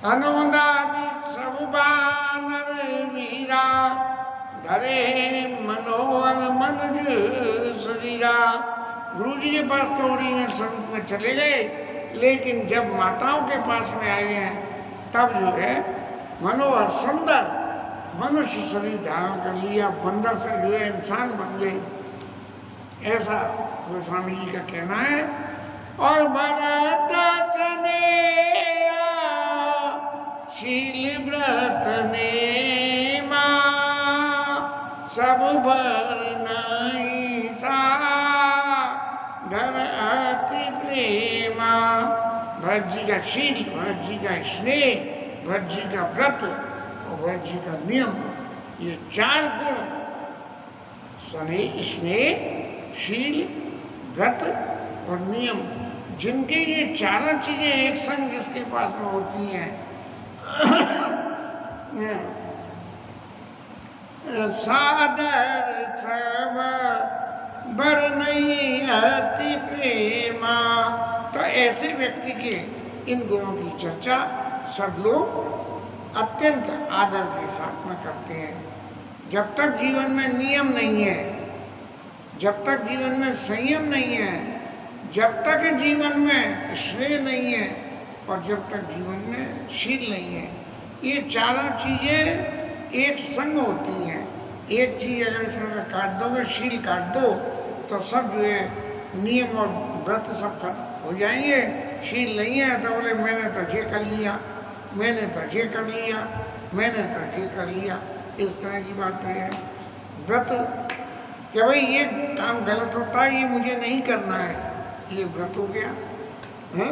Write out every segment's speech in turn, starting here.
अनुदादि सब बानर वीरा, धरे मनोहर मनुज शरीरा। गुरु जी के पास तो ओरिजिनल स्वरूप में चले गए, लेकिन जब माताओं के पास में आए हैं तब जो है मनोहर सुंदर मनुष्य शरीर धारण कर लिया, बंदर से जो है इंसान बन गए, ऐसा गोस्वामी जी का कहना है। और भरत चनेया शील व्रत नेमा, सब भर नहीं साधर अति प्रेमा। भरत जी का शील, भरत जी का स्नेह, भरत जी का व्रत और भरत जी का नियम, ये चार गुण स्नेह, शील, व्रत और नियम, जिनके ये चारों चीजें एक संग जिसके पास में होती हैं, सादर सब बड़ नहीं अति प्रेमा। तो ऐसे व्यक्ति के इन गुणों की चर्चा सब लोग अत्यंत आदर के साथ में करते हैं। जब तक जीवन में नियम नहीं है, जब तक जीवन में संयम नहीं है, जब तक जीवन में स्नेह नहीं है और जब तक जीवन में शील नहीं है, ये चारों चीजें एक संग होती हैं। एक चीज अगर इसमें से काट दोगे, शील काट दो, तो सब जो है नियम और व्रत सब खत्म हो जाएंगे। शील नहीं है तो बोले मैंने तो ये कर लिया, मैंने तो ये कर लिया, मैंने तो ये कर लिया, इस तरह की बात हुई है। व्रत कि भाई ये काम गलत होता है, ये मुझे नहीं करना है, ये व्रत हो गया है।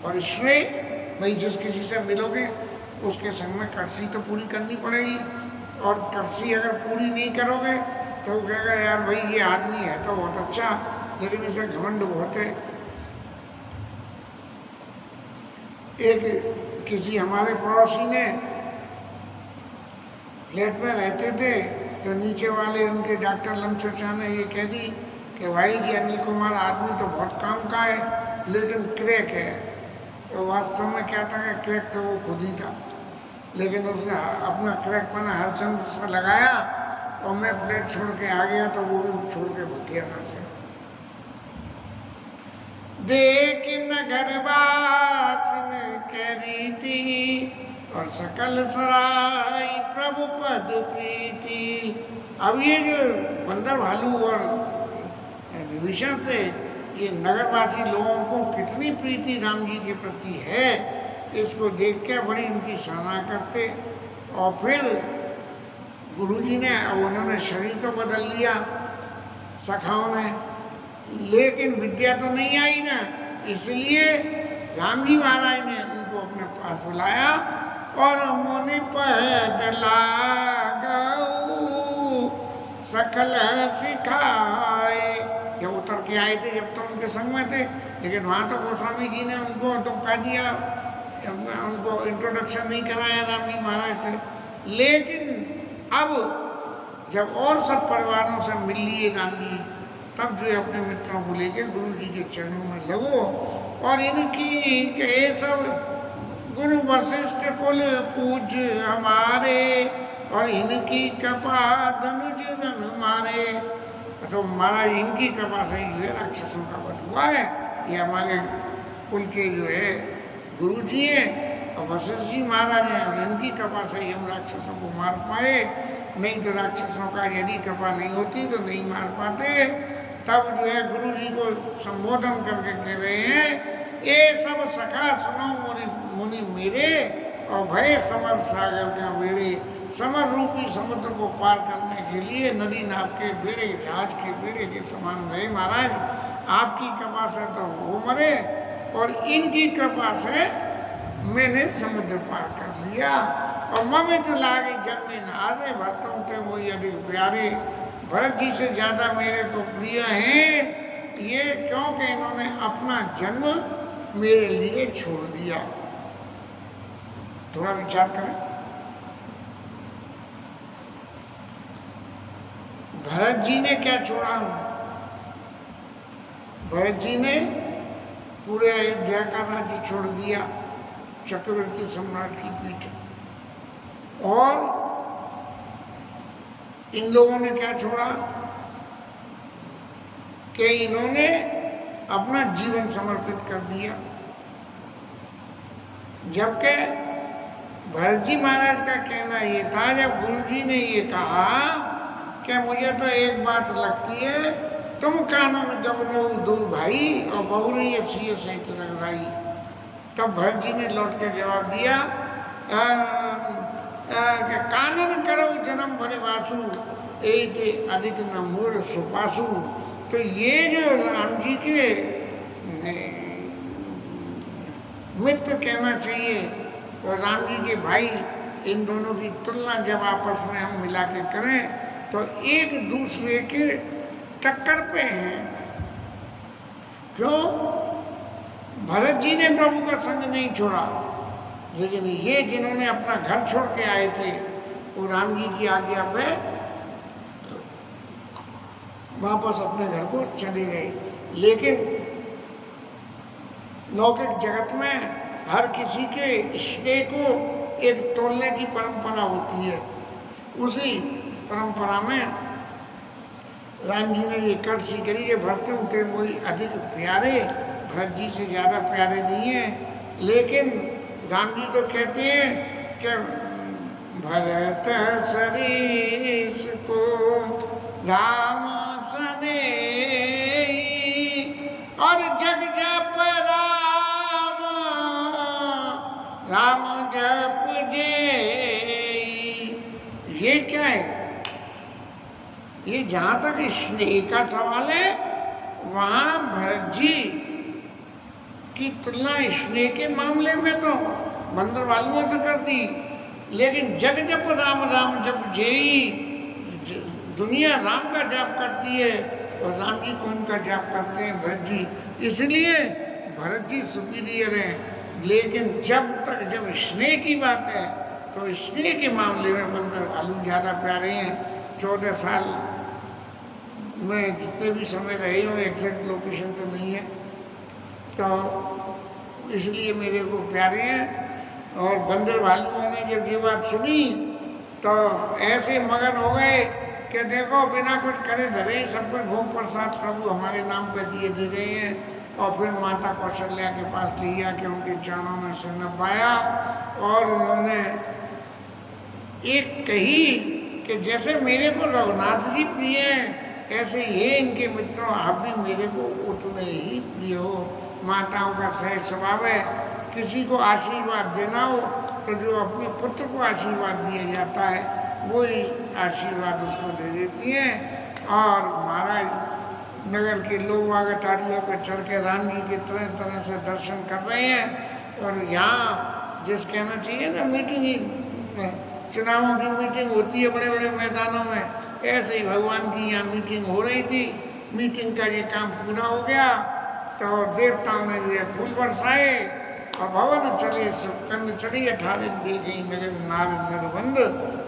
और इसमें भाई जिस किसी से मिलोगे उसके संग में कर्सी तो पूरी करनी पड़ेगी, और कर्सी अगर पूरी नहीं करोगे तो वो कहेगा यार भाई ये आदमी है तो बहुत अच्छा, लेकिन इसे घमंड बहुत है। एक किसी हमारे पड़ोसी ने फ्लैट में रहते थे, तो नीचे वाले उनके डॉक्टर लमचोचा ने ये कह दी कि भाई जी अनिल कुमार आदमी तो बहुत काम का है, लेकिन क्रैक है। तो वास्तव में क्या था कि क्रैक तो वो खुद ही था, लेकिन उसने अपना क्रैक पना हरचंद से लगाया और मैं फ्लैट छोड़ के आ गया तो वो भी छोड़ के भग गया वहाँ से। देख नगर वासन करी थी और सकल सराय प्रभु पद प्रीति। अब ये जो बंदर भालू और विभीषण थे, ये नगरवासी लोगों को कितनी प्रीति राम जी के प्रति है, इसको देख के बड़ी उनकी सराहना करते। और फिर गुरुजी ने, अब उन्होंने शरीर तो बदल लिया सखाओं ने, लेकिन विद्या तो नहीं आई ना, इसलिए राम जी महाराज ने उनको अपने पास बुलाया और मुनि पद लागऊ सकल सिखाए। जब उतर के आए थे, जब तो उनके संग में थे, लेकिन वहाँ तो गोस्वामी जी ने उनको तो कह दिया, उनको इंट्रोडक्शन नहीं कराया राम जी महाराज से। लेकिन अब जब और सब परिवारों से मिल लिए राम जी, तब जो है अपने मित्रों को लेकर गुरु जी के चरणों में लगो और इनकी के सब गुरु वशिष्ठ कुल पूज्य हमारे और इनकी कृपा धनुज जन हमारे। तो महाराज इनकी कृपा से जो है राक्षसों का वध हुआ है। ये हमारे कुल के जो है गुरु जी हैं और वशिष्ठ जी महाराज हैं, और इनकी कृपा से हम राक्षसों को मार पाए। नहीं तो राक्षसों का यदि कृपा नहीं होती तो नहीं मार पाते। तब जो है गुरु जी को संबोधन करके कह रहे हैं, ये सब सखा सुनो मुनि मेरे और भय समर सागर का बेड़े। समर रूपी समुद्र को पार करने के लिए नदी नाव के बेड़े, जहाज के बेड़े के समान रहे महाराज। आपकी कृपा से तो वो मरे और इनकी कृपा से मैंने समुद्र पार कर लिया। और ममित लागे जन्मे नारे भरतों ते मोहि अधिक प्यारे। भरत जी से ज्यादा मेरे को प्रिय हैं ये, क्योंकि इन्होंने अपना जन्म मेरे लिए छोड़ दिया। थोड़ा विचार करें, भरत जी ने क्या छोड़ा? भरत जी ने पूरे अयोध्या का राज्य छोड़ दिया, चक्रवर्ती सम्राट की पीठ। और इन लोगों ने क्या छोड़ा कि इन्होंने अपना जीवन समर्पित कर दिया। जबकि भरत जी महाराज का कहना ये था, जब गुरु जी ने ये कहा कि मुझे तो एक बात लगती है, तुम कानन गबनो दो भाई और बहुरी सीय सहित रगड़ाई। तब भरत जी ने लौट के जवाब दिया कि कानन करो जन्म भरे वासु एते अधिक न मूर सुपासु। तो ये जो राम जी के मित्र कहना चाहिए और राम जी के भाई, इन दोनों की तुलना जब आपस में हम मिला के करें तो एक दूसरे के टक्कर पे हैं। क्यों? भरत जी ने प्रभु का संग नहीं छोड़ा, लेकिन ये जिन्होंने अपना घर छोड़ के आए थे वो राम जी की आज्ञा पे वापस अपने घर को चले गए। लेकिन लौकिक जगत में हर किसी के स्नेह को एक तोलने की परंपरा होती है। उसी परंपरा में राम जी ने ये कर्सी करी कि भरत थे मुझे अधिक प्यारे, भरत जी से ज़्यादा प्यारे नहीं है। लेकिन राम जी तो कहते हैं कि भरत सरीस को राम सने और जग जप राम, राम जप जे। ये क्या है? ये जहाँ तक स्नेह का सवाल है वहाँ भरत जी की तुलना स्नेह के मामले में तो बंदर वालुओं से कर दी, लेकिन जग जप राम, राम जप जेई। दुनिया राम का जाप करती है और राम जी कौन का जाप करते हैं? भरत जी। इसलिए भरत जी सुपीरियर हैं। लेकिन जब स्नेह की बात है तो स्नेह के मामले में बंदर भालू ज़्यादा प्यारे हैं। 14 साल में जितने भी समय रहे हो, एग्जैक्ट लोकेशन तो नहीं है, तो इसलिए मेरे को प्यारे हैं। और बंदर भालुओं ने जब ये बात सुनी तो ऐसे मगन हो गए कि देखो बिना कुछ करे धरे ही सब कुछ भोग प्रसाद प्रभु हमारे नाम पे दिए दे रहे हैं। और फिर माता कौशल्या के पास लिया कि उनके चरणों में सिर नवाया और उन्होंने एक कही कि जैसे मेरे को रघुनाथ जी प्रिय हैं ऐसे ये इनके मित्रों आप भी मेरे को उतने ही प्रिय हो। माताओं का सहज स्वभाव है, किसी को आशीर्वाद देना हो तो जो अपने पुत्र को आशीर्वाद दिया जाता है वही आशीर्वाद उसको दे देती हैं। और महाराज नगर के लोग वागताड़ियों पर चढ़ के राम जी के तरह तरह से दर्शन कर रहे हैं। और यहाँ जिस कहना चाहिए ना मीटिंग, चुनावों की मीटिंग होती है बड़े बड़े मैदानों में, ऐसे ही भगवान की यहाँ मीटिंग हो रही थी। मीटिंग का ये काम पूरा हो गया तो देवताओं ने जो है फूल बरसाए और भवन चले कंध चढ़ी 18 दे गई नगर नार नरबंद।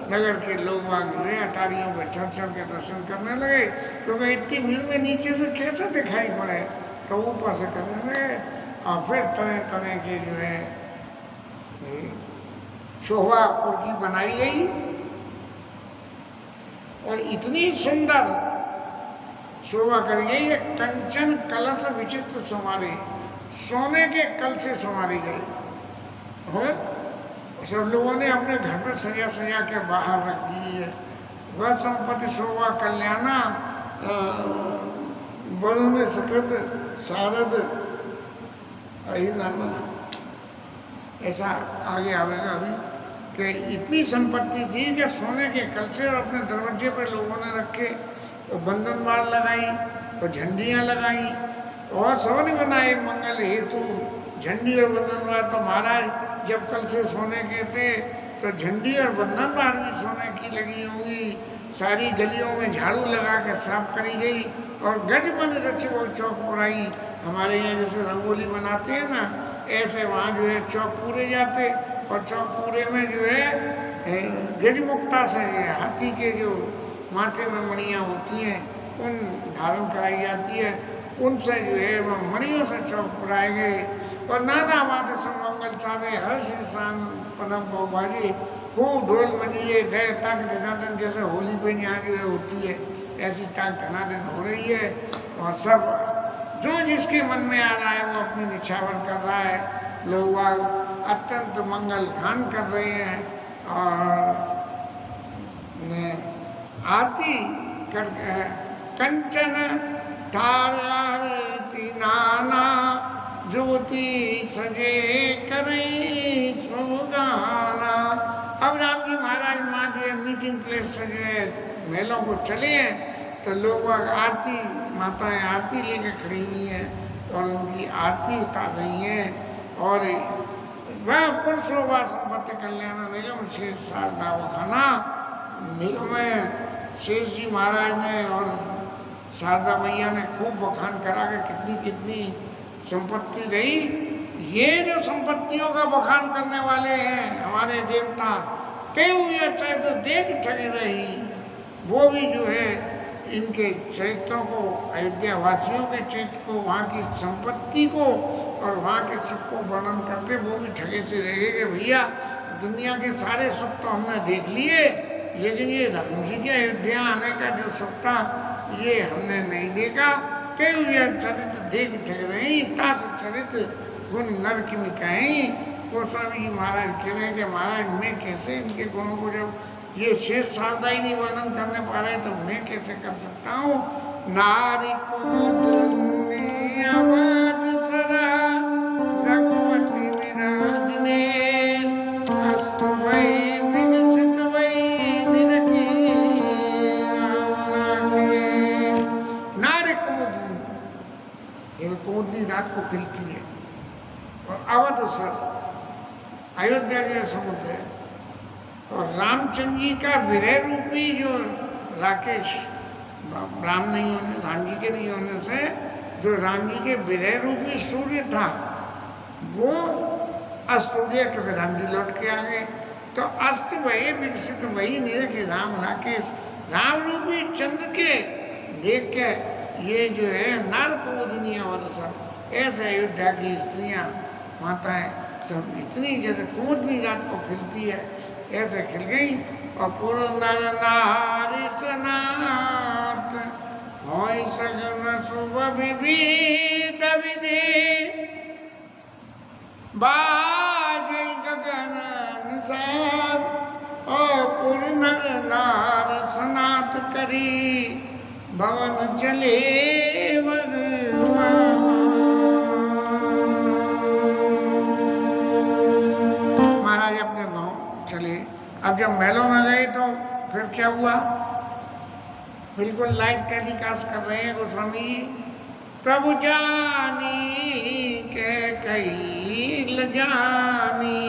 नगर के लोग बाग जो है अटारियों पर चढ़ चढ़ के दर्शन करने लगे, क्योंकि इतनी भीड़ में नीचे से कैसे दिखाई पड़े, तो ऊपर से करने लगे। और फिर तरह तरह के जो है शोभा पुरकी बनाई गई और इतनी सुंदर शोभा करी गई कि कंचन कलश विचित्र संवारे, सोने के कल से संवारी गई। और सब लोगों ने अपने घर में सजा सजा के बाहर रख दी है। वह संपत्ति शोभा कल्याणा बड़ों ने सकत शारद आई नाना, ऐसा आगे आवेगा अभी कि इतनी संपत्ति थी कि सोने के कलसे और अपने दरवाजे पर लोगों ने रखे और बंधन बाड़ लगाई और झंडियाँ लगाई और सबने बनाए मंगल हेतु झंडी और बंधन बाड़। तो महाराज जब कल से सोने के थे तो झंडी और बंधन बाड़ भी सोने की लगी होंगी। सारी गलियों में झाड़ू लगा के साफ करी गई और गज बन रच वो चौक पुराई। हमारे यहाँ जैसे रंगोली बनाते हैं ना, ऐसे वहाँ जो है चौक पूरे जाते और चौक पूरे में जो है गज मुक्ता से हाथी के जो माथे में मणियाँ होती हैं उन धारण कराई जाती है। उनसे जो है वह मणियों से चौक पुराए गए और नाना वादे सुमंगल साधे हर्ष इंसान पदम बहुभागी खूब ढोल मंजीरे दे तक धनाधन जैसे होली पे यहाँ जो है होती है ऐसी तक धनाधन हो रही है और सब जो जिसके मन में आ रहा है वो अपनी निछावर कर रहा है। लोग अत्यंत मंगल गान कर रहे हैं और आरती कर कंचन ठार आरती नाना जुवती सजे करे गाना। अब राम जी महाराज माँ जो है मीटिंग प्लेस से जो है मेलों को चले हैं तो लोग आरती माताएं आरती लेके खड़ी हुई हैं और उनकी आरती उतार रही हैं और वह पुरुषोभा संपत्ति कल्याण निगम शेष शारदा बखाना निगम में शेष जी महाराज ने और शारदा मैया ने खूब बखान करा के कितनी कितनी संपत्ति रही। ये जो संपत्तियों का बखान करने वाले हैं हमारे देवता ते हुए चैत्र देख ठगी रही वो भी जो है इनके चरित्रों को अयोध्या वासियों के चरित्र को वहाँ की संपत्ति को और वहाँ के सुख को वर्णन करते वो भी ठगे से रह गए कि भैया दुनिया के सारे सुख तो हमने देख लिए लेकिन ये राम जी के अयोध्या आने का जो सुख था ये हमने नहीं देखा। ते हुए चरित्र देख ठग रही तास चरित्र गुण नर की कहीं। गोस्वामी जी महाराज कह रहे हैं कि महाराज मैं कैसे इनके गुणों को जब ये शेष शारदा ही नहीं वर्णन करने पा रहे तो मैं कैसे कर सकता हूँ। नारी को दुनिया बाद सरा रघुपति विराजने अस्तु वै विकसित वै निरखी नारी कुमुदनी ये कुमुदनी रात को खिलती है और अवध सर अयोध्या के समुद्र है और रामचंद्र जी का विरह रूपी जो राकेश राम नहीं होने राम जी के नहीं होने से जो राम जी के विरह रूपी सूर्य था वो अस्त हो गया क्योंकि राम जी लौट के आ गए तो अस्त वही विकसित वही नहीं रखे राम राकेश राम रूपी चंद्र के देख के ये जो है नार कुमुदनी अवध ऐसे अयोध्या की स्त्रियां माताएं सब इतनी जैसे कुमुदनी रात को खिलती है ऐसे खिल गई और पूर्ण नर नारी सनात होय सगुन शुभ विविध विधि बाजे गगन निसार और पूर्ण नर नार सनात करी भवन चले भगवान। महाराज अपने गाँव चले। अब जब महलों में गए तो फिर क्या हुआ बिल्कुल लाइव टेलीकास्ट कर रहे हैं गोस्वामी जी। प्रभु जानी के कई लजानी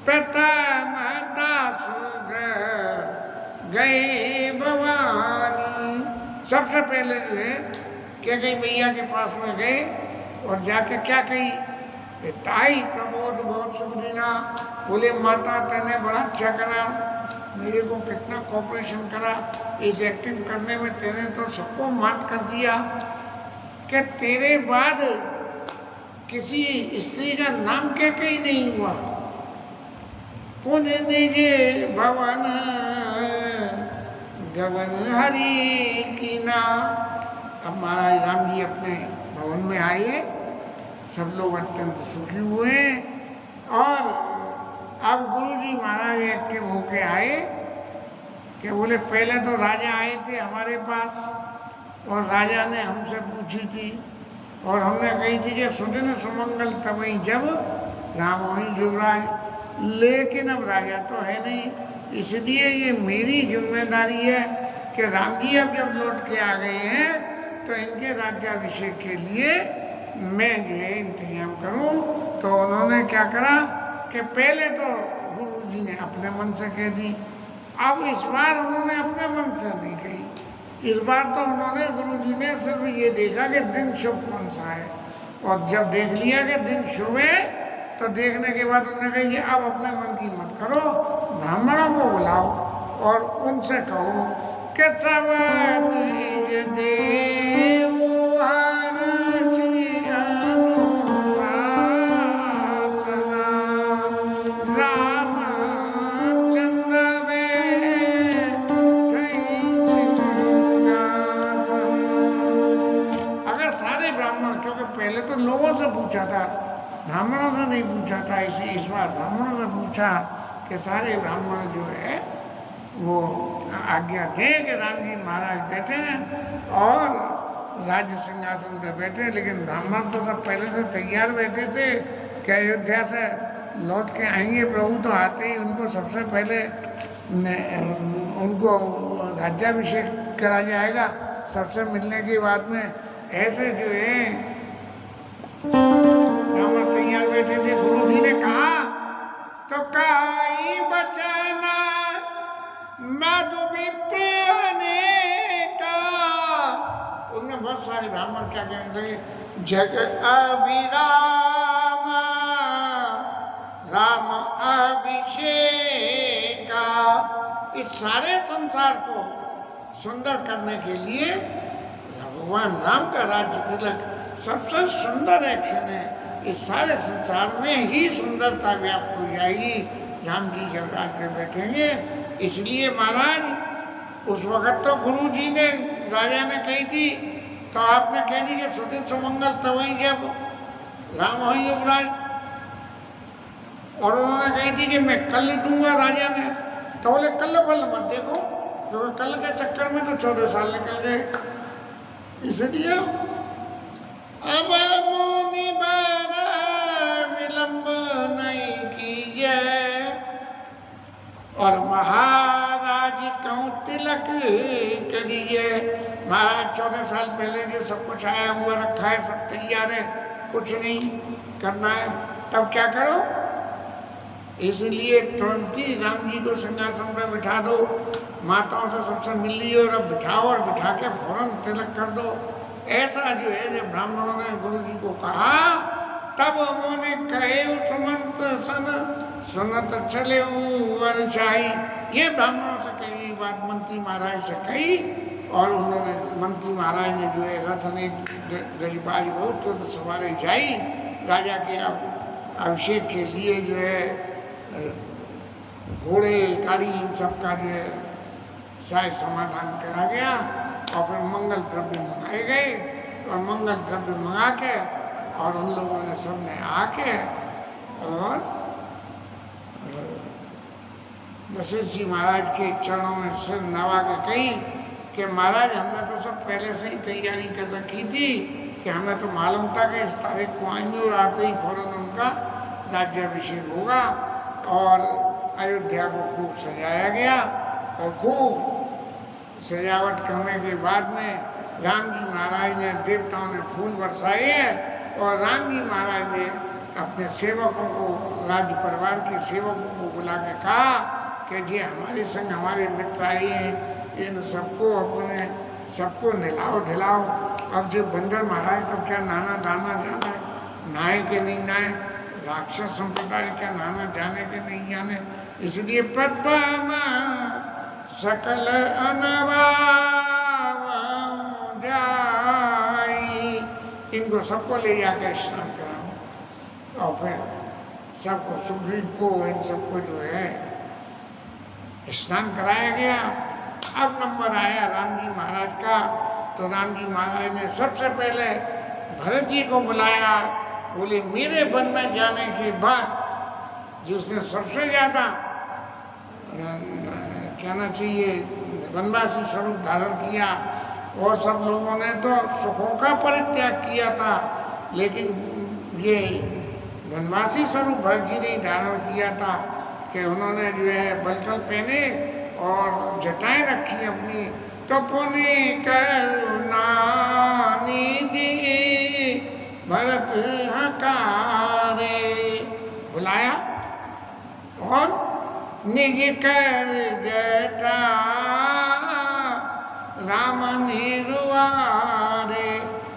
प्रथम दासु गए भवानी। सबसे पहले जो है क्या गई मैया के पास में गए और जाके क्या कही ताई प्रबोध बहुत सुख देना। बोले माता तेने बड़ा अच्छा करा मेरे को कितना कोऑपरेशन करा इस एक्टिंग करने में तेने तो सबको मात कर दिया कि तेरे बाद किसी स्त्री का नाम क्या कहीं नहीं हुआ। पुण्य निज भवन गगन हरि की ना। अब महाराज राम जी अपने भवन में आए सब लोग अत्यंत सुखी हुए और अब गुरुजी महाराज एक्टिव होके आए कि बोले पहले तो राजा आए थे हमारे पास और राजा ने हमसे पूछी थी और हमने कही थी कि सुदिन सुमंगल तबई जब राम वहीं युवराज लेकिन अब राजा तो है नहीं इसलिए ये मेरी जिम्मेदारी है कि राम जी अब जब लौट के आ गए हैं तो इनके राज्याभिषेक के लिए मैं जो है इंतजाम करूं। तो उन्होंने क्या करा कि पहले तो गुरु जी ने अपने मन से कह दी। अब इस बार उन्होंने अपने मन से नहीं कही। इस बार तो उन्होंने गुरु जी ने सिर्फ ये देखा कि दिन शुभ कौन सा है और जब देख लिया कि दिन शुभ है तो देखने के बाद उन्होंने कहा कि अब अपने मन की मत करो ब्राह्मणों को बुलाओ और उनसे कहो कि सब देव अनुशासना रामचंद्र अगर सारे ब्राह्मण, क्योंकि पहले तो लोगों से पूछा था, ब्राह्मणों से नहीं पूछा था, इस बार ब्राह्मणों से पूछा कि सारे ब्राह्मण जो है वो आज्ञा दें कि राम जी महाराज बैठे हैं और राज्य सिंहासन पे बैठे। लेकिन ब्राह्मण तो सब पहले से तैयार बैठे थे कि अयोध्या से लौट के आएंगे प्रभु, तो आते ही उनको सबसे पहले उनको राज्याभिषेक करा जाएगा सबसे मिलने के बाद में। ऐसे जो है ब्राह्मण तैयार बैठे थे। गुरु जी ने कहा तो काई बचना मधु विप्रने का। उनमें बहुत सारे ब्राह्मण क्या कहने लगे, जग अभिराम राम अभिषेका। इस सारे संसार को सुंदर करने के लिए भगवान राम का राज्य तिलक सबसे सुंदर एक्शन है। इस सारे संसार में ही सुंदरता व्याप्त हो जाएगी राम जी जब राज पे बैठेंगे। इसलिए महाराज उस वक्त तो गुरु जी ने, राजा ने कही थी, तो आपने कह दी कि सुदिन सुमंगल तवई जब राम हो युवराज, और उन्होंने कही थी कि मैं कल दूंगा राजा ने। तो बोले कल फल मत देखो, क्योंकि कल के चक्कर में तो 14 साल निकल गए। इसलिए अब मुनि बारा विलंब नहीं कीजिए और महाराज क्यों तिलक करिए। महाराज 14 साल पहले जो सब कुछ आया हुआ रखा है, सब तैयार है, कुछ नहीं करना है, तब क्या करो। इसलिए तुरंत ही राम जी को सिंहासन पर बिठा दो, माताओं से सबसे मिल लियो और अब बिठाओ और बिठा के फौरन तिलक कर दो। ऐसा जो है जब ब्राह्मणों ने गुरु जी को कहा, तब उन्होंने कहे सुमंत सन सुनत चले वर्षाई। ये ब्राह्मणों से कही बात मंत्री महाराज से कही, और उन्होंने मंत्री महाराज ने जो है रथ ने गजबाज बहुत तो सवारे जाई राजा के अभिषेक के लिए जो है घोड़े गाड़ी इन सब का जो है शायद समाधान करा गया। और फिर मंगल द्रव्य मंगाए गए और मंगल द्रव्य मंगा के और उन लोगों ने सबने आके और वशिष्ठ जी महाराज के चरणों में सिर नवा के कही कि महाराज हमने तो सब पहले से ही तैयारी कर रखी थी कि हमें तो मालूम था कि इस तारीख को आएंगे और आते ही फौरन उनका राज्याभिषेक होगा। और अयोध्या को खूब सजाया गया और खूब सजावट करने के बाद में राम जी महाराज ने, देवताओं ने फूल बरसाए हैं और राम जी महाराज ने अपने सेवकों को, राज्य परिवार के सेवकों को बुला के कहा कि जी हमारे संग हमारे मित्र आए हैं, इन सबको अपने सबको नहलाओ ढिलाओ। अब जो बंदर महाराज तो क्या नाना दाना जाना है, नहाए के नहीं नहाए, राक्षस संप्रदाय क्या नाना जाने के नहीं जाने। इसलिए प्रथम सकल अनवाव जाई, इनको सबको ले जाकर स्नान कराओ। और फिर सबको, सुग्रीव को, इन सबको जो है स्नान कराया गया। अब नंबर आया राम जी महाराज का, तो राम जी महाराज ने सबसे पहले भरत जी को बुलाया। बोले मेरे वन में जाने के बाद जिसने सबसे ज़्यादा कहना चाहिए वनवासी स्वरूप धारण किया, और सब लोगों ने तो सुखों का परित्याग किया था, लेकिन ये वनवासी स्वरूप भरत जी ने धारण किया था कि उन्होंने जो है बलकल पहने और जटाएं रखी अपनी। तो पुनि करुणा निधि भरत हकारे, बुलाया और निज कर जटा राम निरुआरे।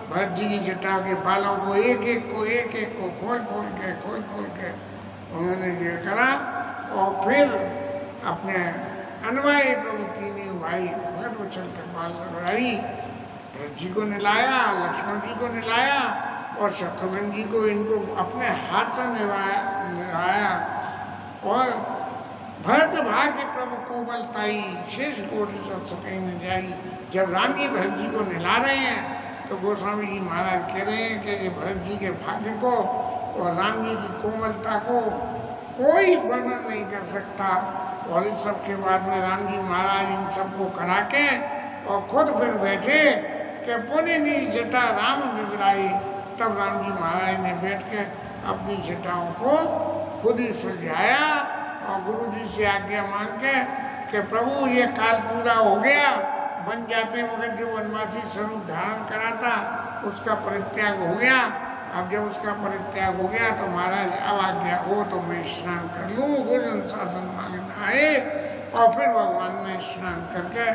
भरत जी की जटा के बालों को एक एक को खोल खोल के उन्होंने ये करा। और फिर अपने अनवाई प्रभु तीनों भाई भगत वचन कृपाल लगाई, भरत जी को नहलाया, लक्ष्मण जी को नहलाया और शत्रुघ्न जी को इनको अपने हाथ से नहलाया। और भरत भाग्य प्रभु कोमलताई शेष कोटि सत्सुकहि न जाई। जब राम जी भरत जी को नहला रहे हैं तो गोस्वामी जी महाराज कह रहे हैं कि भरत जी के भाग्य को और राम जी की कोमलता को कोई वर्णन नहीं कर सकता। और इस सब के बाद में राम जी महाराज इन सबको करा के और खुद फिर बैठे कि पुण्य निज जटा राम बिगड़ाई। तब राम जी महाराज ने बैठ के अपनी जटाओं को खुद ही सुलझाया और गुरु जी से आज्ञा मांग के कि प्रभु ये काल पूरा हो गया, बन जाते वक्त जो वनवासी स्वरूप धारण करा था उसका परित्याग हो गया। अब जब उसका परित्याग हो गया तो महाराज अब आज्ञा हो तो मैं स्नान कर लूँ। गुरु अनुशासन मांगने आए और फिर भगवान ने स्नान करके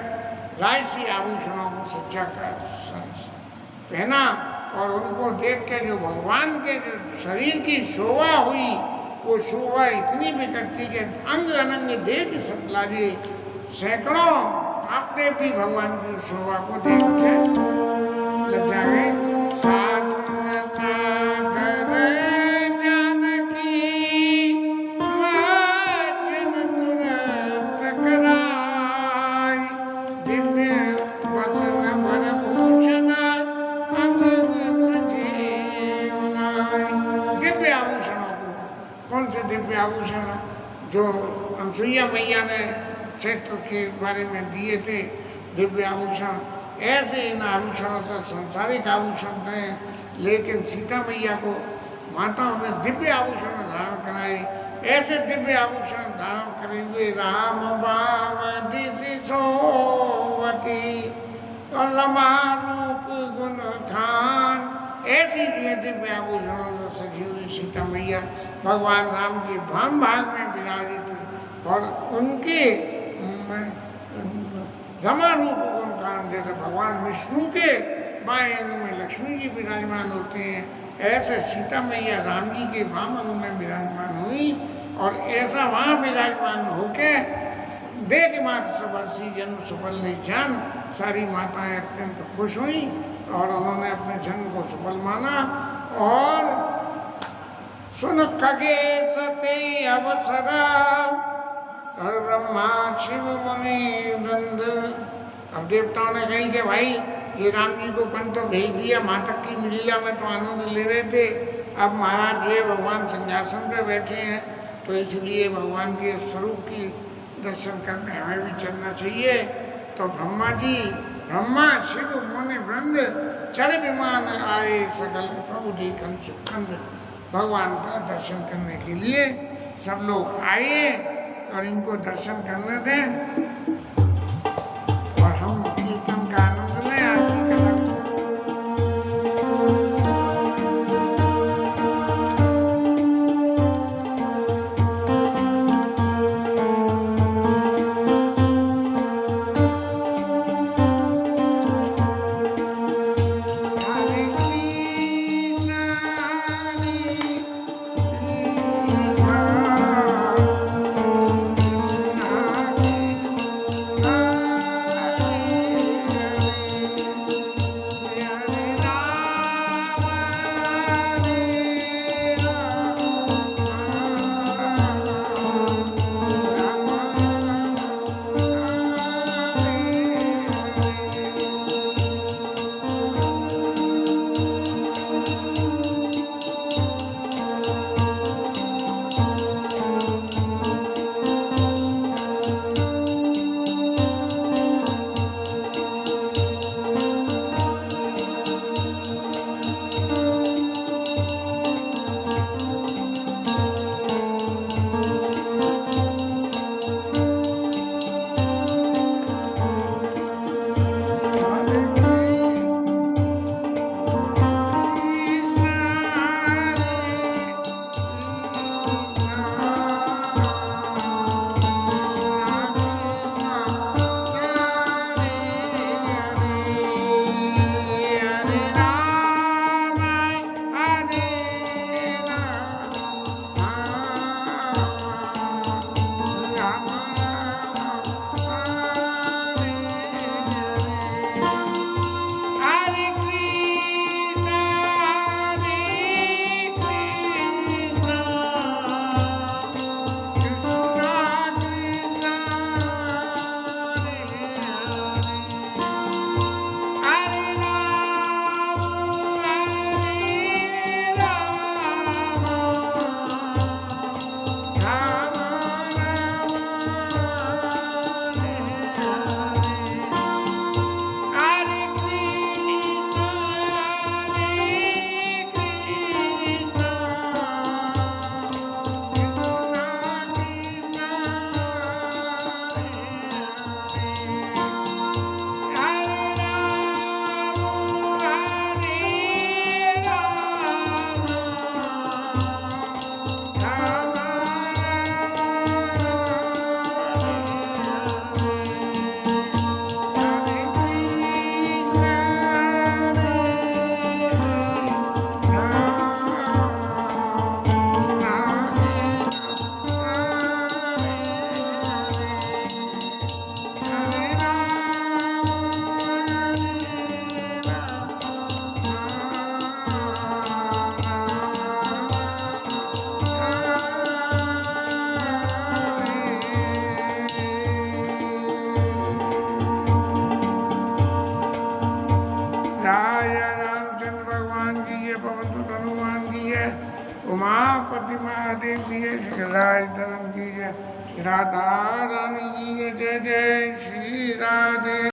राजसी आभूषणों को सज्जा कर पहना और उनको देख के जो भगवान के जो शरीर की शोभा हुई वो शोभा इतनी विकट थी कि अंग अनंग देख सतलाजे सैकड़ों आप देव भी भगवान की शोभा को देख के लज्जा गए। सासुन सादर जानकी मार्जन तुरत कराई। दिव्य वसन वर भूषण अंग सजीवनाई। दिव्य आभूषणों को, कौन से दिव्य आभूषण जो अनसुईया मैया ने क्षेत्र के बारे में दिए थे, दिव्य आभूषण, ऐसे इन आभूषणों से संसारिक आभूषण थे, लेकिन सीता मैया को माताओं ने दिव्य आभूषण धारण कराए। ऐसे दिव्य आभूषण धारण करे हुए राम बाम दिशि सोवती और रमा रूप गुण खान, ऐसी जो दिव्य आभूषणों से सजी हुई सीता मैया भगवान राम के वाम भाग में विराजित थी। और उनके रमा रूप गुण खान, जैसे भगवान विष्णु के बाएं अंग में लक्ष्मी जी विराजमान होते हैं, ऐसे सीता मैया राम जी के वाम अंग में विराजमान हुई। और ऐसा वहाँ विराजमान होके देख मात्र सबरसी जन्म सफल नहीं जान, सारी माताएं अत्यंत खुश हुई और उन्होंने अपने जन्म को सफल माना। और सुन खगे सते अवसरा हर ब्रह्मा शिव मुनि वृंद। अब देवताओं ने कही कि भाई ये राम जी को पन तो भेज दिया, माँ तक की लीला में तो आनंद ले रहे थे, अब महाराज ये भगवान सिंहासन पे बैठे हैं तो इसलिए भगवान के स्वरूप की दर्शन करने हमें भी चलना चाहिए। तो ब्रह्मा शिव मुनि वृंद चढ़ विमान आए सकल प्रभु देखन सुखंद। भगवान का दर्शन करने के लिए सब लोग आए और इनको दर्शन करने दें और हम कीर्तन का आनंद लें। आज की कथा जय, उमापति महादेव की जय, श्री राज धर्म की जय, राधा रानी की जय, जय जय श्री राधे।